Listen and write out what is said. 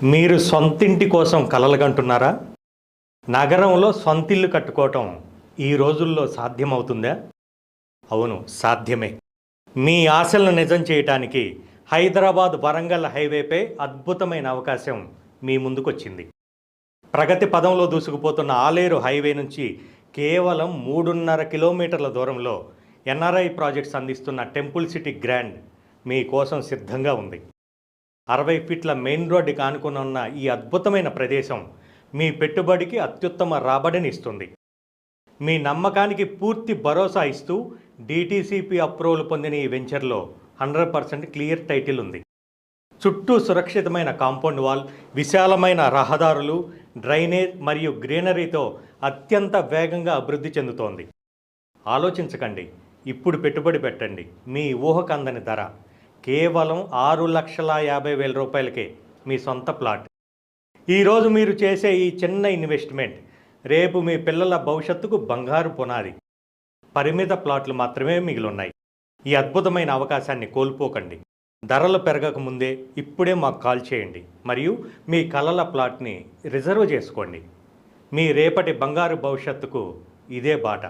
మీరు సొంతింటి కోసం కలలుగంటున్నారా? నగరంలో సొంతిల్లు కట్టుకోవటం ఈ రోజుల్లో సాధ్యమవుతుందా? అవును, సాధ్యమే. మీ ఆశలను నిజం చేయటానికి హైదరాబాద్ వరంగల్ హైవేపై అద్భుతమైన అవకాశం మీ ముందుకొచ్చింది. ప్రగతి పదంలో దూసుకుపోతున్న ఆలేరు హైవే నుంచి కేవలం 3.5 కిలోమీటర్ల దూరంలో ఎన్ఆర్ఐ ప్రాజెక్ట్స్ అందిస్తున్న టెంపుల్ సిటీ గ్రాండ్ మీ కోసం సిద్ధంగా ఉంది. 60 ఫీట్ల మెయిన్ రోడ్డుకి ఆనుకుని ఉన్న ఈ అద్భుతమైన ప్రదేశం మీ పెట్టుబడికి అత్యుత్తమ రాబడిని ఇస్తుంది. మీ నమ్మకానికి పూర్తి భరోసా ఇస్తూ డిటిసిపి అప్రూవల్ పొందిన ఈ వెంచర్లో 100% క్లియర్ టైటిల్ ఉంది. చుట్టూ సురక్షితమైన కాంపౌండ్ వాల్, విశాలమైన రహదారులు, డ్రైనేజ్ మరియు గ్రీనరీతో అత్యంత వేగంగా అభివృద్ధి చెందుతోంది. ఆలోచించకండి, ఇప్పుడు పెట్టుబడి పెట్టండి. మీ ఊహకందని ధర కేవలం 6,50,000 రూపాయలకే మీ సొంత ప్లాట్. ఈరోజు మీరు చేసే ఈ చిన్న ఇన్వెస్ట్మెంట్ రేపు మీ పిల్లల భవిష్యత్తుకు బంగారు పునాది. పరిమిత ప్లాట్లు మాత్రమే మిగిలిన్నాయి. ఈ అద్భుతమైన అవకాశాన్ని కోల్పోకండి. ధరలు పెరగకముందే ఇప్పుడే మాకు కాల్ చేయండి మరియు మీ కలల ప్లాట్ని రిజర్వ్ చేసుకోండి. మీ రేపటి బంగారు భవిష్యత్తుకు ఇదే బాట.